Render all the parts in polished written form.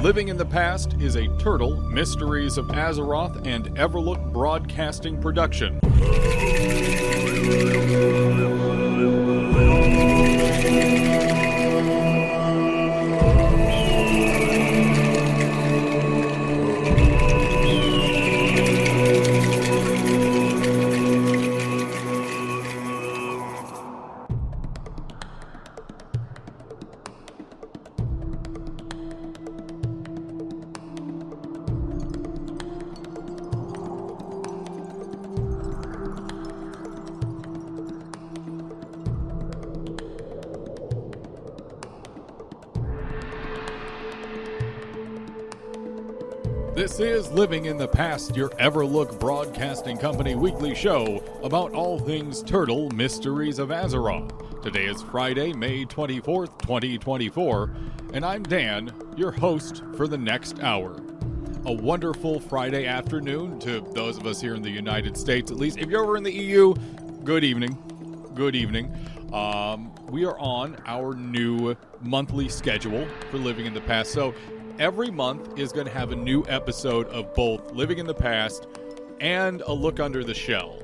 Living in the Past is a Turtle, Mysteries of Azeroth, and Everlook Broadcasting production. This is Living in the Past, your Everlook Broadcasting Company weekly show about all things Turtle, Mysteries of Azeroth. Today is Friday, May 24th, 2024, and I'm Dan, your host for the next hour. A wonderful Friday afternoon to those of us here in the United States, at least. If you're over in the EU, good evening. Good evening. We are on our new monthly schedule for Living in the Past, so every month is going to have a new episode of both Living in the Past and A Look Under the Shell.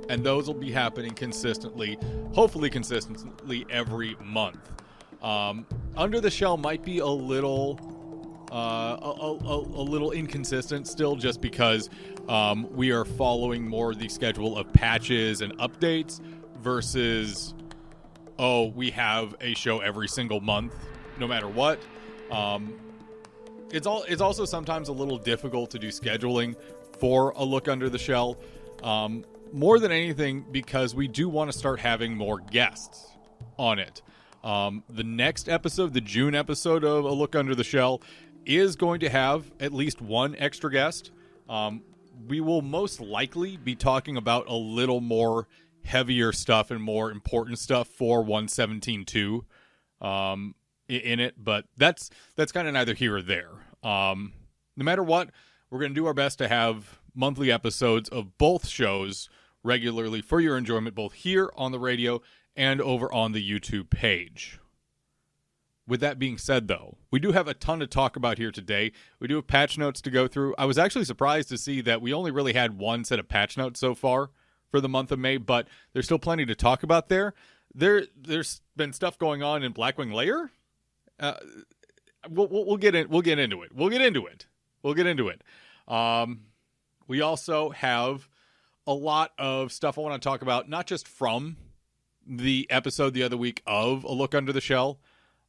And those will be happening consistently, hopefully consistently every month. Under the Shell might be a little inconsistent still, just because we are following more the schedule of patches and updates versus, we have a show every single month, no matter what. It's also sometimes a little difficult to do scheduling for A Look Under the Shell, more than anything because we do want to start having more guests on it. The next episode, the June episode of A Look Under the Shell, is going to have at least one extra guest. We will most likely be talking about a little more heavier stuff and more important stuff for 117.2. In it, but that's kind of neither here or there. No matter what, we're going to do our best to have monthly episodes of both shows regularly for your enjoyment, both here on the radio and over on the YouTube page. With that being said, though, we do have a ton to talk about here today. We do have patch notes to go through. I was actually surprised to see that we only really had one set of patch notes so far for the month of May, but there's still plenty to talk about there. There's been stuff going on in Blackwing Lair. We'll get into it. We also have a lot of stuff I want to talk about, not just from the episode the other week of A Look Under the Shell,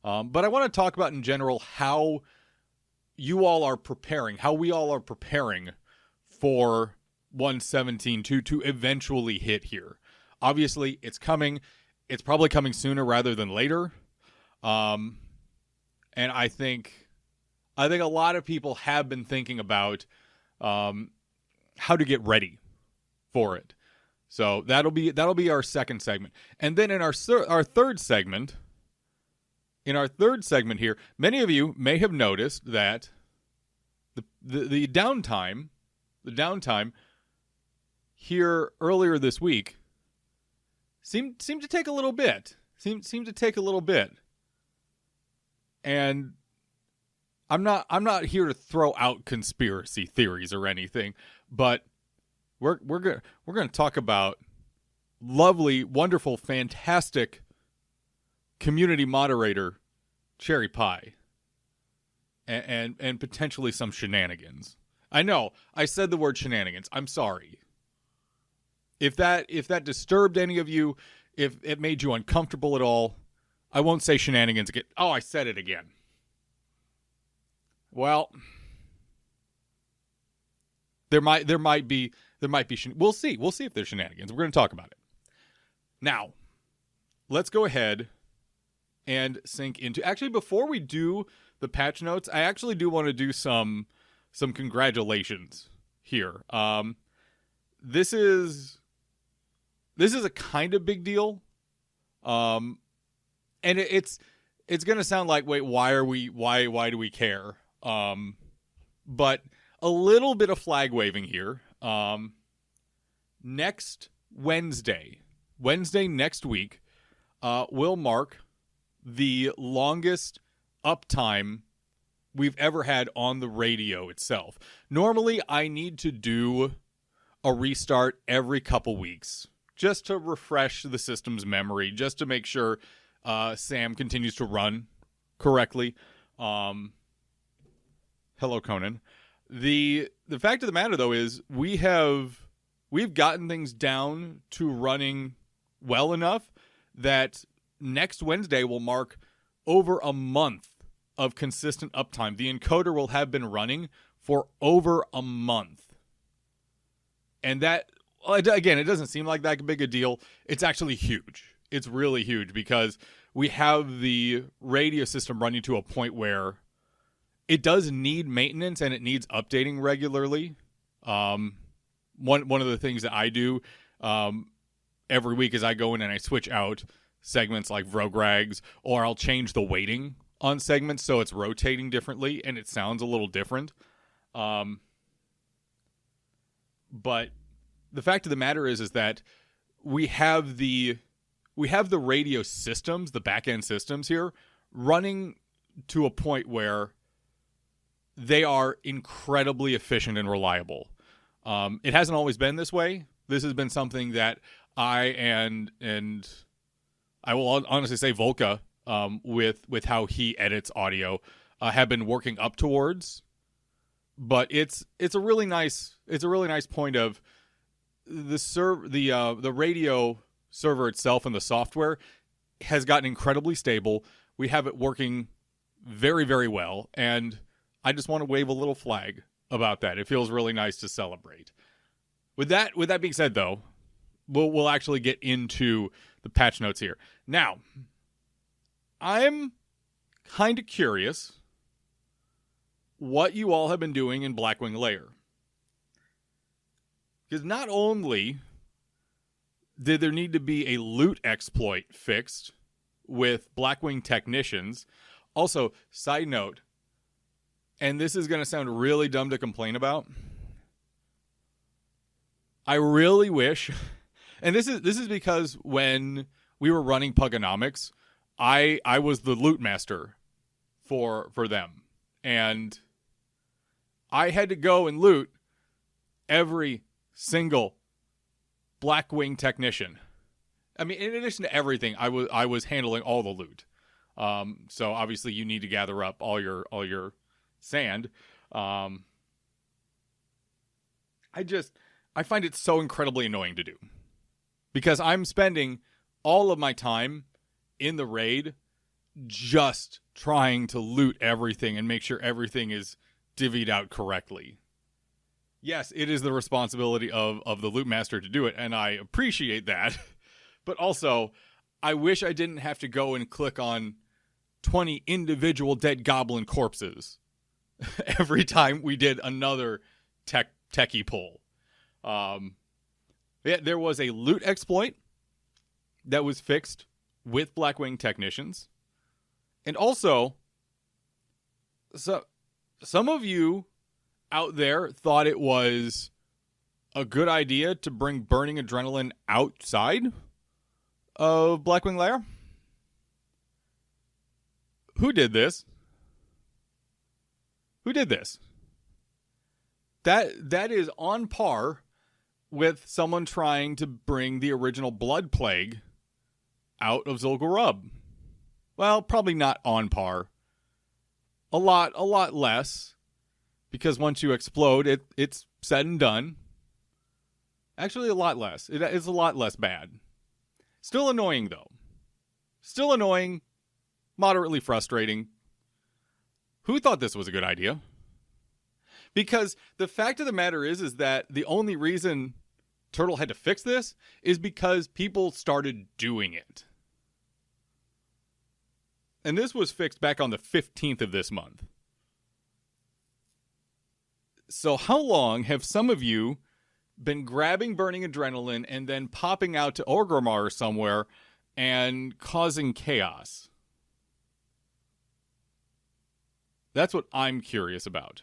but I want to talk about in general how we all are preparing for 117.2 to eventually hit here. Obviously, it's coming. It's probably coming sooner rather than later. And I think a lot of people have been thinking about how to get ready for it. So that'll be our second segment. And then in our third segment, here, many of you may have noticed that the downtime here earlier this week seemed to take a little bit. And I'm not here to throw out conspiracy theories or anything, but we're going to talk about lovely, wonderful, fantastic community moderator Cherry Pie and potentially some shenanigans. I know I said the word shenanigans. I'm sorry. If that disturbed any of you, if it made you uncomfortable at all, I won't say shenanigans again. Oh, I said it again. Well, there might be. We'll see. We'll see if there's shenanigans. We're going to talk about it. Now, let's go ahead and sink into. Actually, before we do the patch notes, I actually do want to do some congratulations here. This is a kind of big deal. And it's going to sound like, wait, why do we care? But a little bit of flag waving here. Next Wednesday next week, will mark the longest uptime we've ever had on the radio itself. Normally, I need to do a restart every couple weeks just to refresh the system's memory, just to make sure Sam continues to run correctly. Hello, Conan. The fact of the matter, though, is we've gotten things down to running well enough that next Wednesday will mark over a month of consistent uptime. The encoder will have been running for over a month. And that, again, it doesn't seem like that big a deal. It's actually huge. It's really huge because we have the radio system running to a point where it does need maintenance and it needs updating regularly. One of the things that I do every week is I go in and I switch out segments like Vrogrags, or I'll change the weighting on segments so it's rotating differently and it sounds a little different. But the fact of the matter is that we have the radio systems, the back end systems here, running to a point where they are incredibly efficient and reliable. It hasn't always been this way. This has been something that I and I will honestly say Volka, with how he edits audio, have been working up towards. But it's a really nice point of the radio server itself and the software has gotten incredibly stable. We have it working very, very well, and I just want to wave a little flag about that. It feels really nice to celebrate. With that being said, though, we'll actually get into the patch notes here. Now, I'm kind of curious what you all have been doing in Blackwing Lair. Because not only did there need to be a loot exploit fixed with Blackwing technicians, also, side note, and this is going to sound really dumb to complain about, I really wish, and this is because when we were running Pugonomics, I was the loot master for them, and I had to go and loot every single Blackwing technician. I mean, in addition to everything, I was handling all the loot. So obviously, you need to gather up all your sand. I find it so incredibly annoying to do because I'm spending all of my time in the raid just trying to loot everything and make sure everything is divvied out correctly. Yes, it is the responsibility of the loot master to do it, and I appreciate that. But also, I wish I didn't have to go and click on 20 individual dead goblin corpses every time we did another techie pull. There was a loot exploit that was fixed with Blackwing technicians. And also, some of you out there thought it was a good idea to bring Burning Adrenaline outside of Blackwing Lair. Who did this? That is on par with someone trying to bring the original Blood Plague out of Zul'Gurub. Well, probably not on par. A lot less, because once you explode, it's said and done. Actually, a lot less. It's a lot less bad. Still annoying, though. Still annoying. Moderately frustrating. Who thought this was a good idea? Because the fact of the matter is that the only reason Turtle had to fix this is because people started doing it. And this was fixed back on the 15th of this month. So how long have some of you been grabbing Burning Adrenaline and then popping out to Orgrimmar somewhere and causing chaos? That's what I'm curious about.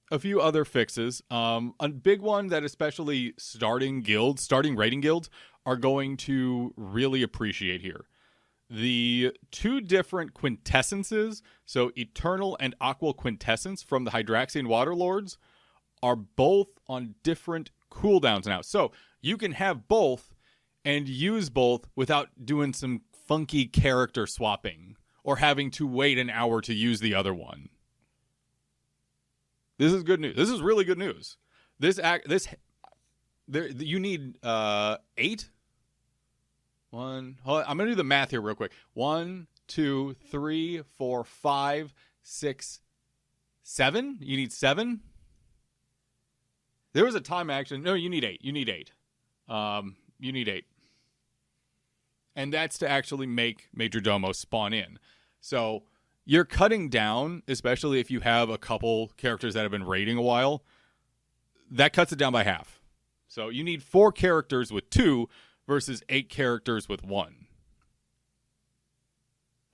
A few other fixes. A big one that especially starting raiding guilds, are going to really appreciate here. The two different quintessences, so Eternal and Aqua Quintessence from the Hydraxian Waterlords, are both on different cooldowns now. So you can have both and use both without doing some funky character swapping or having to wait an hour to use the other one. This is good news. This is really good news. You need 8. I'm going to do the math here real quick. 1, 2, 3, 4, 5, 6, 7. You need 7. There was a time action. No, you need 8. You need 8. You need 8. And that's to actually make Major Domo spawn in. So you're cutting down, especially if you have a couple characters that have been raiding a while. That cuts it down by half. So you need 4 characters with 2 versus 8 characters with 1.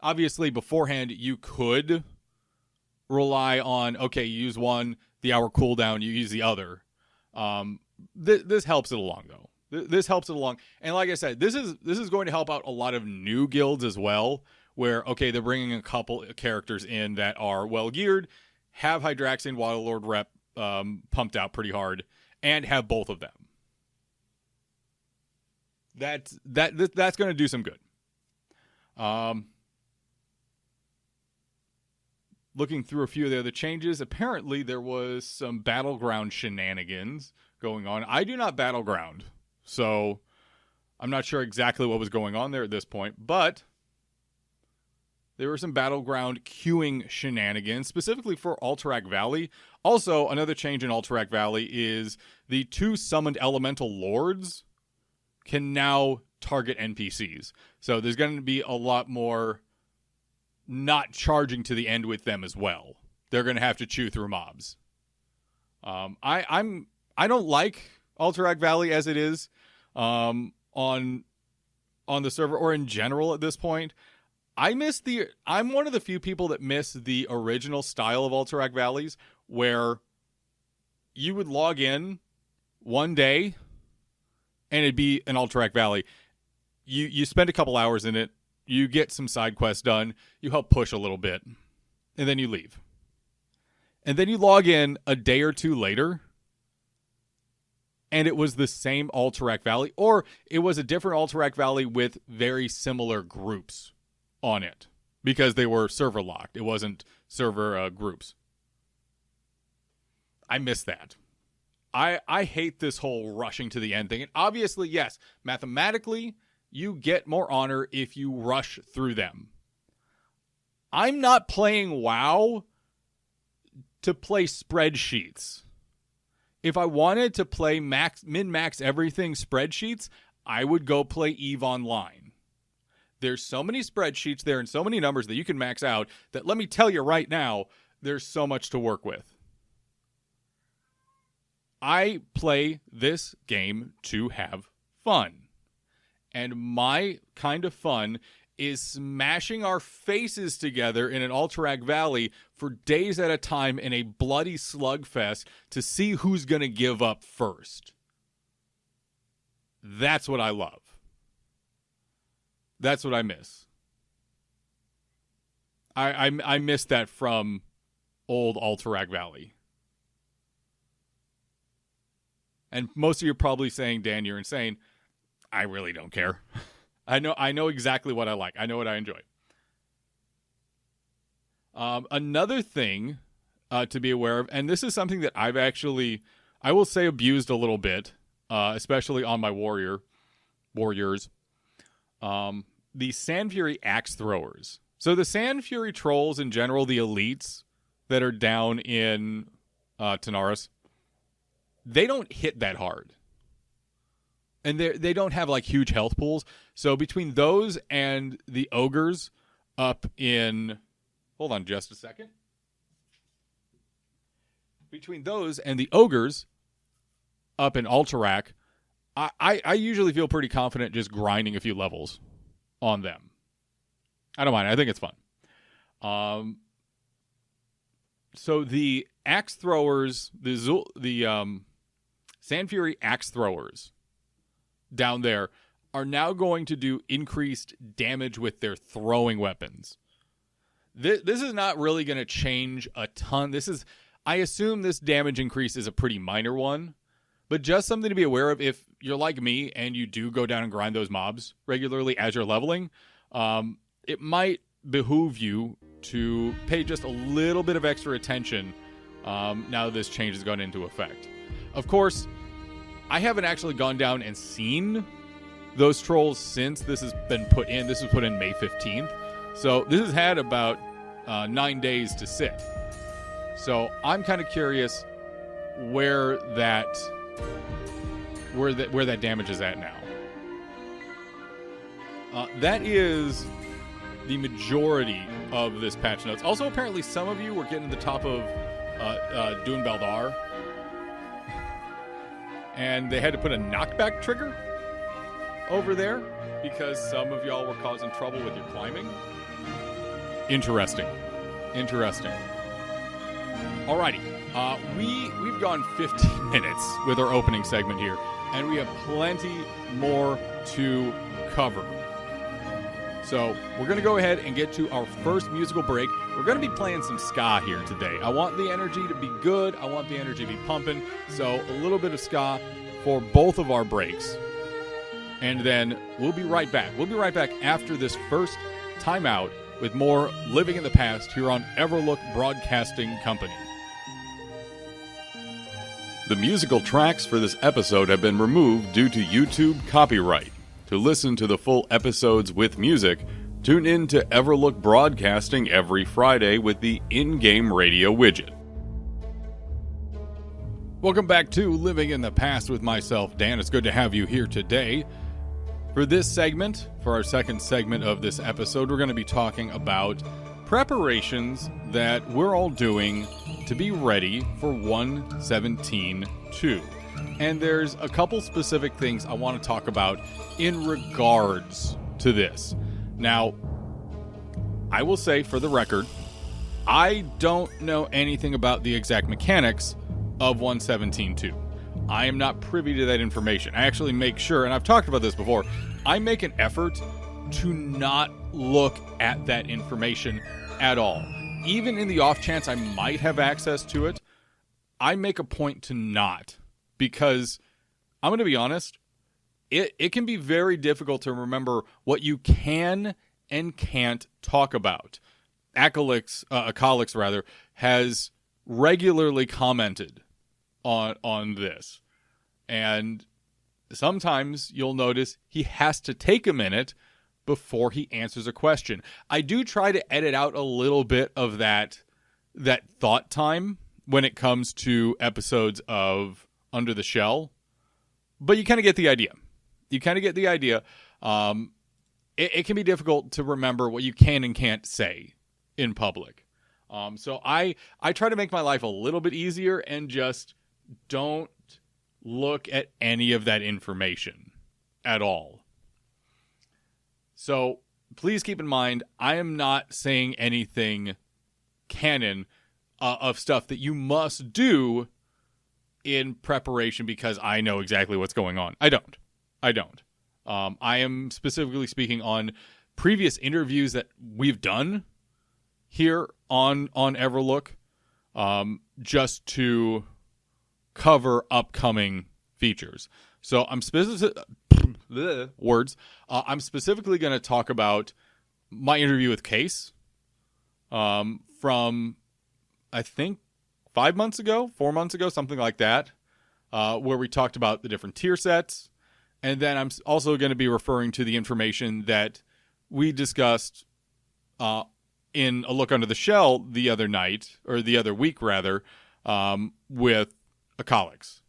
Obviously, beforehand, you could rely on, okay, you use one, the hour cooldown, you use the other. This helps it along, though. This helps it along. And like I said, this is going to help out a lot of new guilds as well, where, okay, they're bringing a couple characters in that are well-geared, have Hydraxian Waterlord rep pumped out pretty hard, and have both of them. That's going to do some good. Looking through a few of the other changes, apparently there was some battleground shenanigans going on. I do not battleground, so I'm not sure exactly what was going on there at this point, but there were some battleground queuing shenanigans, specifically for Alterac Valley. Also, another change in Alterac Valley is the 2 summoned elemental lords can now target NPCs. So there's going to be a lot more not charging to the end with them as well. They're going to have to chew through mobs. I don't like Alterac Valley as it is on the server or in general at this point. I'm one of the few people that miss the original style of Alterac Valleys, where you would log in one day and it'd be an Alterac Valley. You spend a couple hours in it, you get some side quests done, you help push a little bit, and then you leave. And then you log in a day or two later, and it was the same Alterac Valley, or it was a different Alterac Valley with very similar groups on it, because they were server locked. It wasn't server groups. I miss that. I hate this whole rushing to the end thing. And obviously, yes, mathematically, you get more honor if you rush through them. I'm not playing WoW to play spreadsheets. If I wanted to play min-max everything spreadsheets, I would go play EVE Online. There's so many spreadsheets there and so many numbers that you can max out that, let me tell you right now, there's so much to work with. I play this game to have fun. And my kind of fun is smashing our faces together in an Alterac Valley for days at a time in a bloody slugfest to see who's going to give up first. That's what I love. That's what I miss. I miss that from old Alterac Valley. And most of you are probably saying, Dan, you're insane. I really don't care. I know exactly what I like. I know what I enjoy. Another thing to be aware of, and this is something that I've actually, I will say, abused a little bit, especially on my warriors, the Sand Fury axe throwers. So the Sand Fury trolls in general, the elites that are down in Tanaris, they don't hit that hard. And they don't have like huge health pools. So between those and the ogres up in... Hold on just a second. Between those and the ogres up in Alterac, I usually feel pretty confident just grinding a few levels on them. I don't mind. I think it's fun. So the axe throwers, the Sand Fury axe throwers down there are now going to do increased damage with their throwing weapons. This is not really going to change a ton. I assume this damage increase is a pretty minor one, but just something to be aware of if you're like me and you do go down and grind those mobs regularly as you're leveling. It might behoove you to pay just a little bit of extra attention now that this change has gone into effect. Of course, I haven't actually gone down and seen those trolls since this has been put in. This was put in May 15th. So this has had about 9 days to sit. So I'm kind of curious where that damage is at now. That is the majority of this patch notes. Also, apparently some of you were getting to the top of Dune Baldar, and they had to put a knockback trigger over there because some of y'all were causing trouble with your climbing. Interesting. Alrighty, we've gone 15 minutes with our opening segment here, and we have plenty more to cover. So we're going to go ahead and get to our first musical break. We're going to be playing some ska here today. I want the energy to be good. I want the energy to be pumping. So a little bit of ska for both of our breaks. And then we'll be right back. We'll be right back after this first timeout with more Living in the Past here on Everlook Broadcasting Company. The musical tracks for this episode have been removed due to YouTube copyright. To listen to the full episodes with music, tune in to Everlook Broadcasting every Friday with the in-game radio widget. Welcome back to Living in the Past with myself, Dan. It's good to have you here today. For this segment, for our second segment of this episode, we're going to be talking about preparations that we're all doing to be ready for 1.17.2. And there's a couple specific things I want to talk about in regards to this. Now, I will say for the record, I don't know anything about the exact mechanics of 1.17.2. I am not privy to that information. I actually make sure, and I've talked about this before, I make an effort to not look at that information at all. Even in the off chance I might have access to it, I make a point to not. Because I'm going to be honest, it can be very difficult to remember what you can and can't talk about. Acolix has regularly commented on this. And sometimes you'll notice he has to take a minute before he answers a question. I do try to edit out a little bit of that thought time when it comes to episodes of Under the Shell, but you kind of get the idea. It can be difficult to remember what you can and can't say in public. So I try to make my life a little bit easier and just don't look at any of that information at all. So please keep in mind, I am not saying anything canon of stuff that you must do in preparation because I know exactly what's going on. I don't. I am specifically speaking on previous interviews that we've done here on Everlook, just to cover upcoming features. So I'm I'm specifically going to talk about my interview with Case from, I think, 4 months ago, something like that, where we talked about the different tier sets. And then I'm also going to be referring to the information that we discussed in A Look Under the Shell the other week, with Acolix.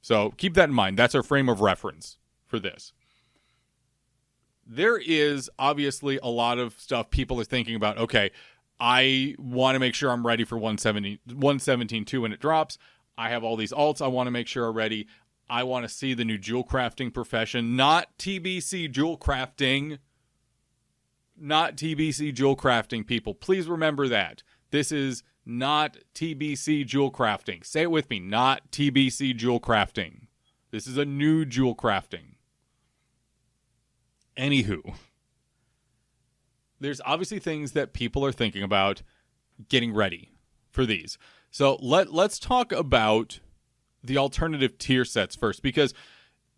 So keep that in mind. That's our frame of reference for this. There is obviously a lot of stuff people are thinking about. Okay, I want to make sure I'm ready for 1.17.2 when it drops. I have all these alts I want to make sure are ready. I want to see the new jewel crafting profession, not TBC jewel crafting. Not TBC jewel crafting, people. Please remember that. This is not TBC jewel crafting. Say it with me. Not TBC jewel crafting. This is a new jewel crafting. Anywho, there's obviously things that people are thinking about getting ready for these. So let's talk about the alternative tier sets first, because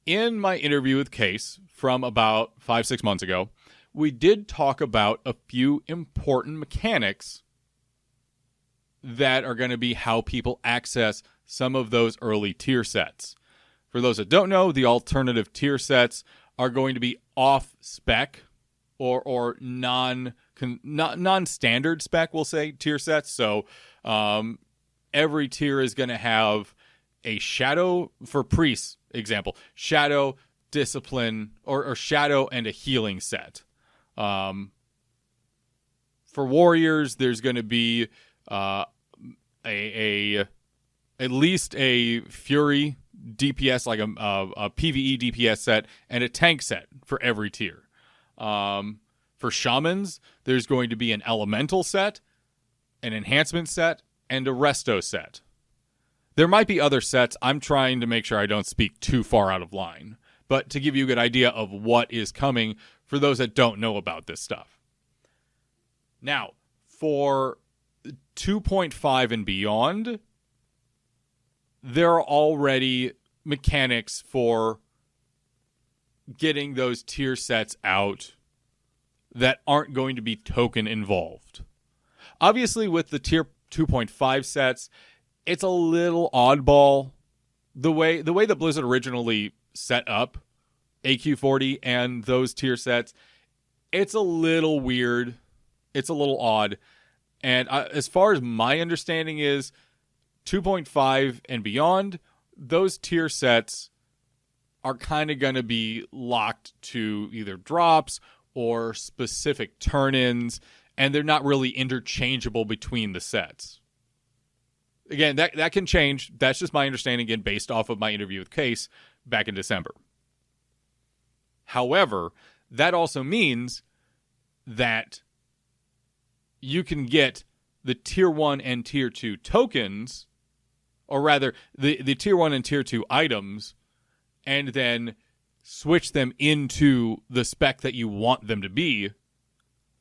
in my interview with Case from about 5-6 months ago, we did talk about a few important mechanics that are going to be how people access some of those early tier sets. For those that don't know, the alternative tier sets are going to be off-spec or non-standard spec, we'll say, tier sets. So every tier is going to have a shadow, for priests, example, shadow, discipline, or shadow and a healing set. For warriors, there's going to be at least a fury DPS, like a PvE DPS set, and a tank set for every tier. For shamans, there's going to be an elemental set, an enhancement set, and a resto set. There might be other sets. I'm trying to make sure I don't speak too far out of line, but to give you a good idea of what is coming for those that don't know about this stuff. Now, for 2.5 and beyond, there are already mechanics for getting those tier sets out that aren't going to be token involved. Obviously, with the tier 2.5 sets, it's a little oddball. The way that Blizzard originally set up AQ40 and those tier sets, it's a little weird. It's a little odd. And as far as my understanding is, 2.5 and beyond, those tier sets are kind of going to be locked to either drops or specific turn-ins, and they're not really interchangeable between the sets. Again, that can change. That's just my understanding, again, based off of my interview with Case back in December. However, that also means that you can get the Tier 1 and Tier 2 tokens, or rather, the Tier 1 and Tier 2 items, and then switch them into the spec that you want them to be.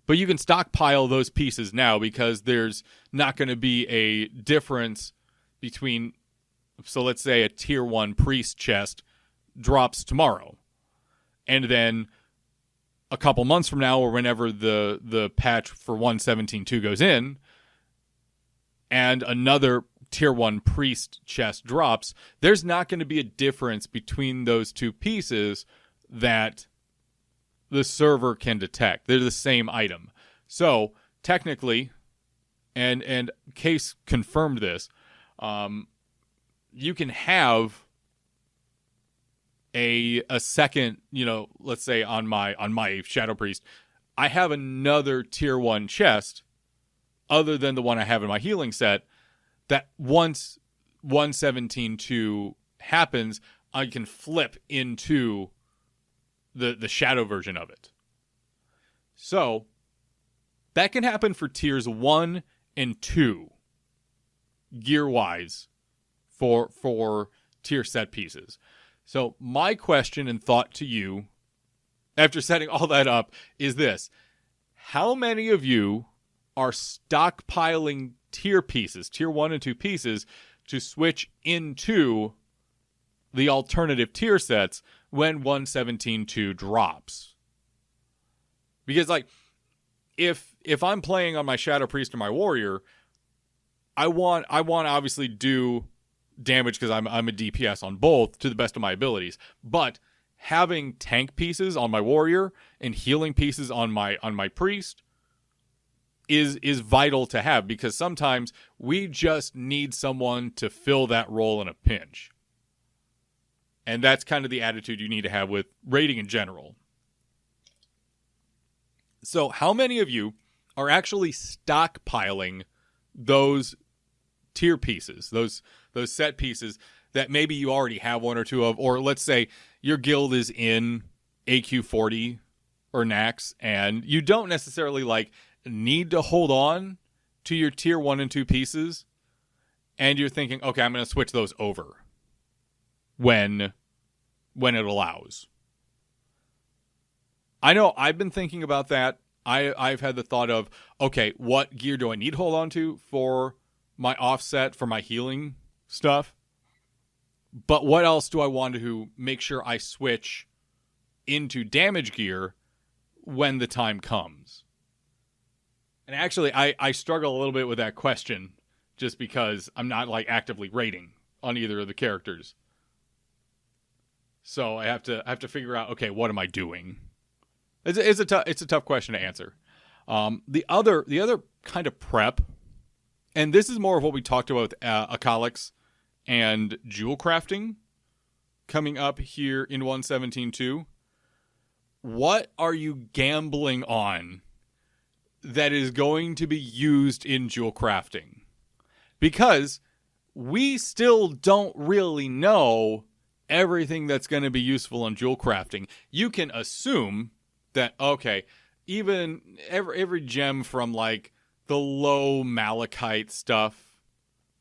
But you can stockpile those pieces now because there's not going to be a difference between, so let's say a Tier 1 priest chest drops tomorrow. And then a couple months from now, or whenever the patch for 1.17.2 goes in, and another Tier 1 priest chest drops, there's not going to be a difference between those two pieces that the server can detect. They're the same item. So, technically, and Case confirmed this, you can have a second, let's say on my Shadow Priest, I have another Tier 1 chest other than the one I have in my healing set, that once 1.17.2 happens, I can flip into the shadow version of it. So that can happen for tiers 1 and 2 gear-wise for tier set pieces. So my question and thought to you, after setting all that up, is this. How many of you are stockpiling tier pieces, tier 1 and 2 pieces, to switch into the alternative tier sets when 1.17.2 drops? Because, if I'm playing on my Shadow Priest or my Warrior, I want to obviously do damage because I'm a DPS on both to the best of my abilities. But having tank pieces on my Warrior and healing pieces on my Priest is vital to have, because sometimes we just need someone to fill that role in a pinch. And that's kind of the attitude you need to have with raiding in general. So how many of you are actually stockpiling those tier pieces, those set pieces that maybe you already have one or two of, or let's say your guild is in AQ40 or Nax, and you don't necessarily need to hold on to your tier 1 and 2 pieces, and you're thinking, okay, I'm going to switch those over when it allows. I know I've been thinking about that. I've had the thought of, okay, what gear do I need to hold on to for my offset, for my healing stuff? But what else do I want to make sure I switch into damage gear when the time comes? And actually, I struggle a little bit with that question just because I'm not like actively rating on either of the characters. So I have to figure out, okay, what am I doing? It's a tough question to answer. The other kind of prep, and this is more of what we talked about with Akalics and jewel crafting coming up here in 117.2. What are you gambling on that is going to be used in jewel crafting? Because we still don't really know everything that's going to be useful in jewel crafting. You can assume that, okay, even every gem from like the low malachite stuff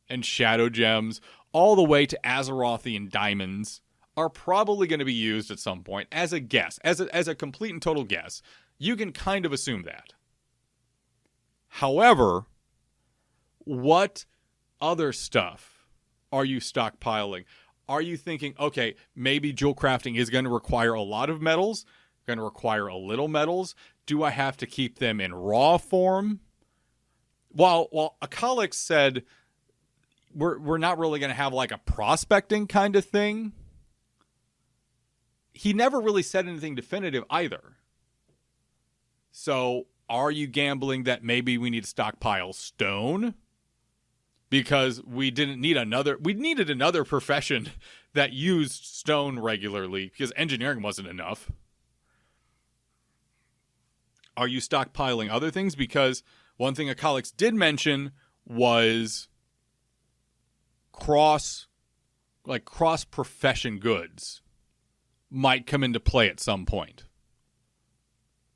and shadow gems all the way to Azerothian diamonds are probably going to be used at some point as a guess, as a complete and total guess. You can kind of assume that. However, what other stuff are you stockpiling? Are you thinking, okay, maybe jewel crafting is going to require a lot of metals, going to require a little metals? Do I have to keep them in raw form? While Akalics said we're not really going to have like a prospecting kind of thing, he never really said anything definitive either. So are you gambling that maybe we need to stockpile stone? Because we needed another profession that used stone regularly because engineering wasn't enough. Are you stockpiling other things? Because one thing Akalics did mention was cross profession goods might come into play at some point.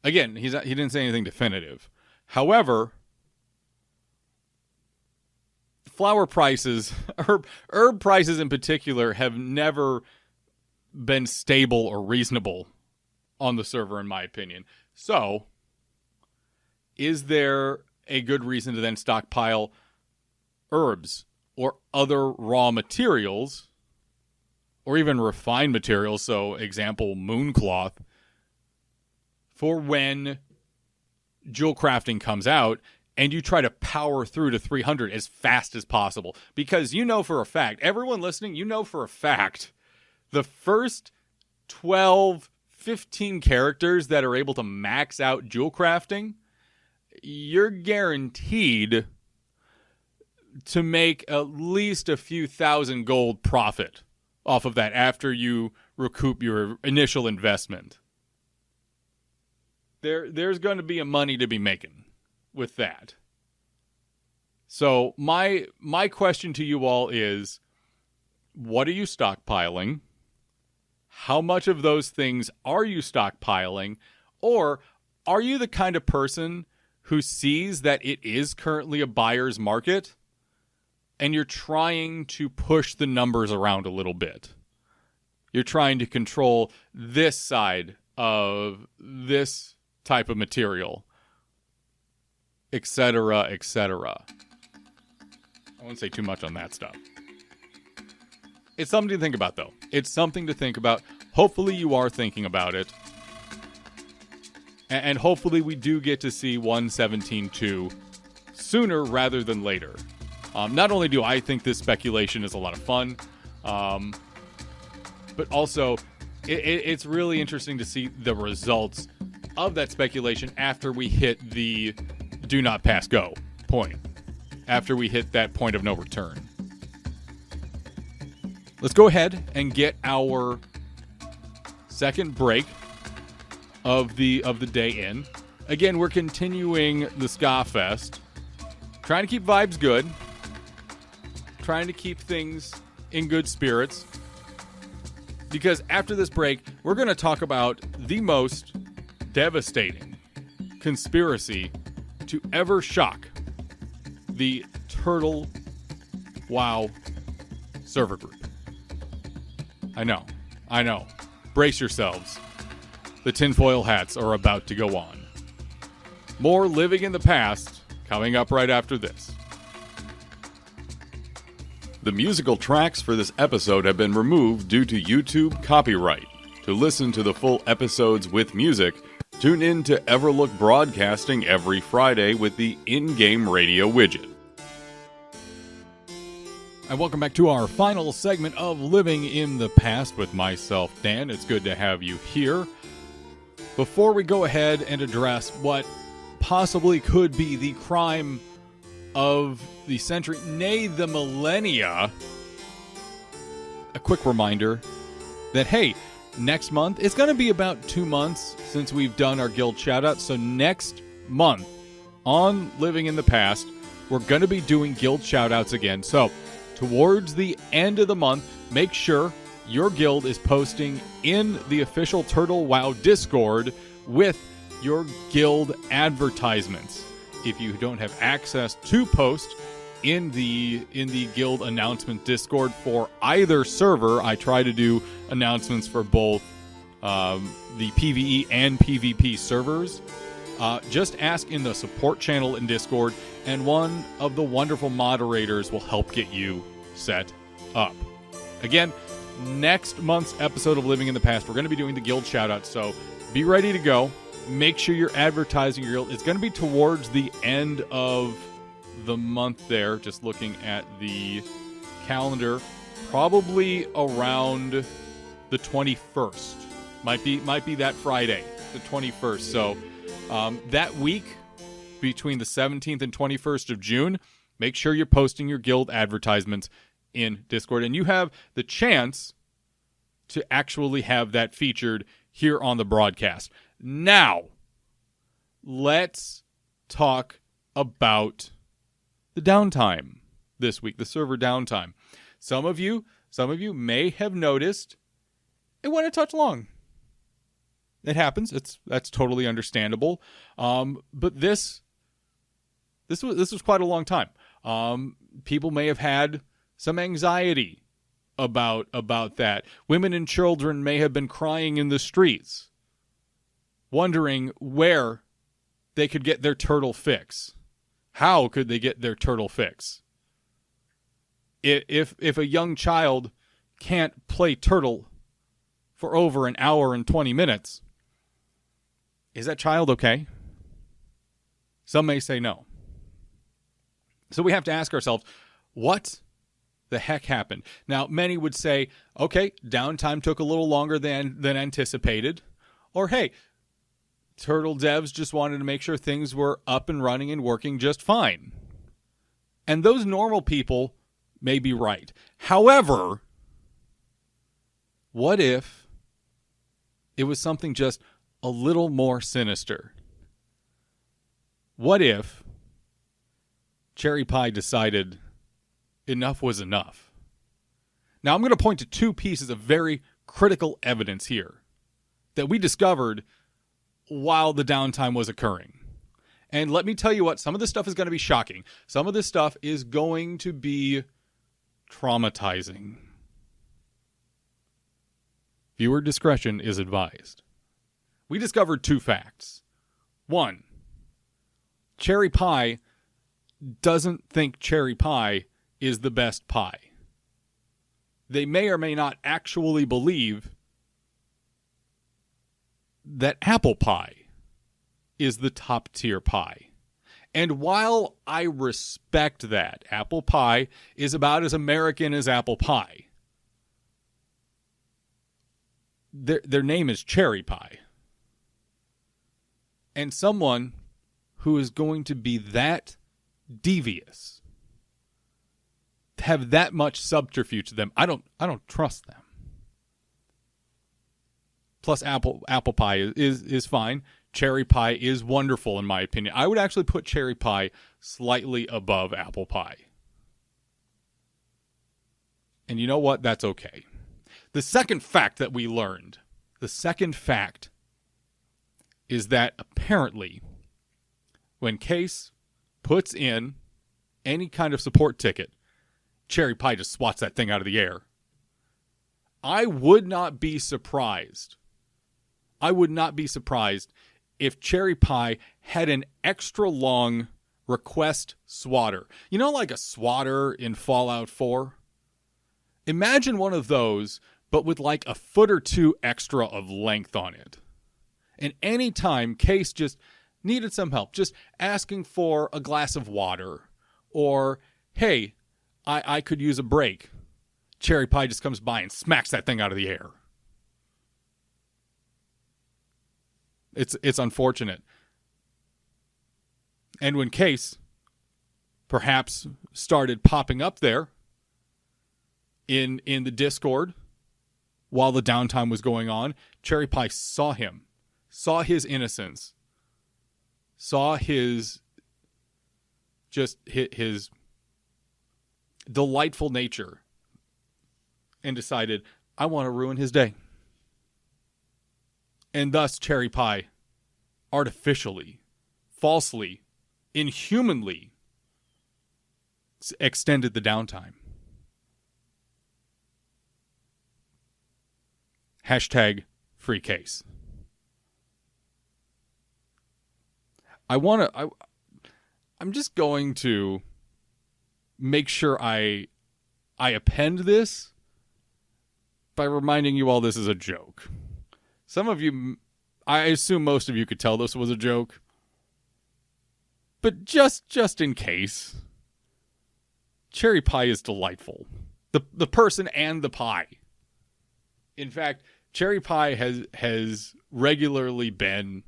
Again, he didn't say anything definitive. However, flower prices, herb prices in particular, have never been stable or reasonable on the server, in my opinion. So, is there a good reason to then stockpile herbs or other raw materials, or even refined materials, so example, mooncloth, for when jewel crafting comes out and you try to power through to 300 as fast as possible? Because you know for a fact, everyone listening, you know for a fact, the first 12, 15 characters that are able to max out jewel crafting, you're guaranteed to make at least a few thousand gold profit off of that after you recoup your initial investment. There's going to be a money to be making with that. So my question to you all is, what are you stockpiling? How much of those things are you stockpiling? Or are you the kind of person who sees that it is currently a buyer's market and you're trying to push the numbers around a little bit? You're trying to control this side of this type of material, etc., etc. I won't say too much on that stuff. It's something to think about, though. It's something to think about. Hopefully you are thinking about it. And hopefully we do get to see 117.2 sooner rather than later. Not only do I think this speculation is a lot of fun, but also it's really interesting to see the results of that speculation after we hit the do not pass go point. After we hit that point of no return. Let's go ahead and get our second break of the day in. Again, we're continuing the Ska Fest. Trying to keep vibes good. Trying to keep things in good spirits. Because after this break, we're going to talk about the most devastating conspiracy to ever shock the Turtle WoW server group. I know. Brace yourselves. the tinfoil hats are about to go on. More Living in the Past coming up right after this. The musical tracks for this episode have been removed due to YouTube copyright. To listen to the full episodes with music, tune in to Everlook Broadcasting every Friday with the in-game radio widget. And welcome back to our final segment of Living in the Past with myself, Dan. It's good to have you here. Before we go ahead and address what possibly could be the crime of the century, nay, the millennia, a quick reminder that, hey, next month, it's going to be about 2 months since we've done our guild shoutouts. So next month on Living in the Past, we're going to be doing guild shoutouts again. So towards the end of the month, make sure your guild is posting in the official Turtle WoW Discord with your guild advertisements. If you don't have access to post in the guild announcement Discord for either server, I try to do announcements for both the PvE and PvP servers. Just ask in the support channel in Discord, and one of the wonderful moderators will help get you set up. Again, next month's episode of Living in the Past, we're going to be doing the guild shoutouts, so be ready to go. Make sure you're advertising your guild. It's going to be towards the end of the month there, just looking at the calendar, probably around the 21st. Might be that Friday, the 21st. So that week between the 17th and 21st of June, make sure you're posting your guild advertisements in Discord, and you have the chance to actually have that featured here on the broadcast. Now, let's talk about the downtime this week, the server downtime. Some of you may have noticed it went a touch long. It happens. That's totally understandable. But this was quite a long time. People may have had some anxiety about that. Women and children may have been crying in the streets, wondering where they could get their turtle fix. How could they get their turtle fix? If a young child can't play turtle for over an hour and 20 minutes, is that child okay? Some may say no. So we have to ask ourselves, what the heck happened? Now, many would say, okay, downtime took a little longer than anticipated. Or, hey, Turtle devs just wanted to make sure things were up and running and working just fine. And those normal people may be right. However, what if it was something just a little more sinister? What if Cherry Pie decided enough was enough? Now, I'm going to point to two pieces of very critical evidence here that we discovered while the downtime was occurring. And let me tell you what, some of this stuff is going to be shocking. Some of this stuff is going to be traumatizing. Viewer discretion is advised. We discovered two facts. One, Cherry Pie doesn't think cherry pie is the best pie. They may or may not actually believe that apple pie is the top tier pie. And while I respect that, apple pie is about as American as apple pie, their name is cherry pie. And someone who is going to be that devious, have that much subterfuge to them, I don't trust them. Plus, apple pie is fine. Cherry pie is wonderful, in my opinion. I would actually put cherry pie slightly above apple pie. And you know what? That's okay. The second fact that we learned, is that apparently when Case puts in any kind of support ticket, Cherry Pie just swats that thing out of the air. I would not be surprised. I would not be surprised if Cherry Pie had an extra long request swatter. You know, like a swatter in Fallout 4? Imagine one of those, but with like a foot or two extra of length on it. And anytime Case just needed some help, just asking for a glass of water, or, hey, I could use a break, Cherry Pie just comes by and smacks that thing out of the air. It's unfortunate. And when Case perhaps started popping up there in the Discord while the downtime was going on, Cherry Pie saw him, saw his innocence, saw his delightful nature, and decided, I want to ruin his day. And thus Cherry Pie artificially, falsely, inhumanly extended the downtime. Hashtag free Case. I'm just going to make sure I append this by reminding you all this is a joke. Some of you, I assume most of you could tell this was a joke. But just in case, Cherry Pie is delightful. The person and the pie. In fact, Cherry Pie has regularly been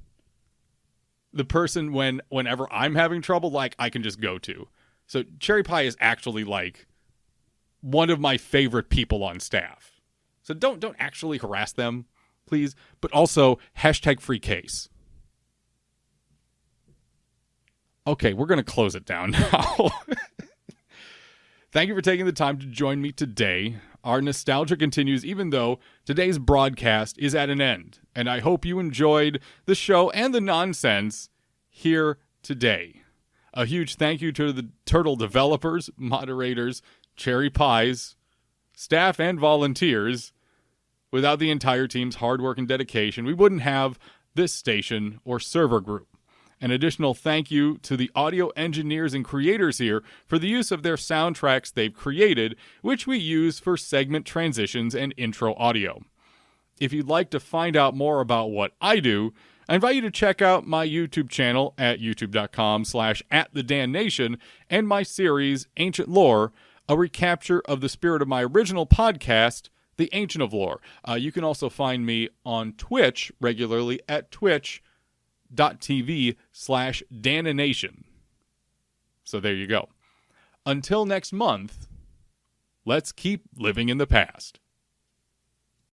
the person whenever I'm having trouble, like, I can just go to. So Cherry Pie is actually like one of my favorite people on staff. So don't actually harass them, please. But also, hashtag free Case. Okay, we're going to close it down now. Thank you for taking the time to join me today. Our nostalgia continues even though today's broadcast is at an end. And I hope you enjoyed the show and the nonsense here today. A huge thank you to the Turtle developers, moderators, Cherry Pies, staff, and volunteers. Without the entire team's hard work and dedication, we wouldn't have this station or server group. An additional thank you to the audio engineers and creators here for the use of their soundtracks they've created, which we use for segment transitions and intro audio. If you'd like to find out more about what I do, I invite you to check out my YouTube channel at youtube.com/@thedannation and my series, Ancient Lore, a recapture of the spirit of my original podcast, The Ancient of Lore. You can also find me on Twitch regularly at twitch.tv/Dannation. So there you go. Until next month, let's keep living in the past.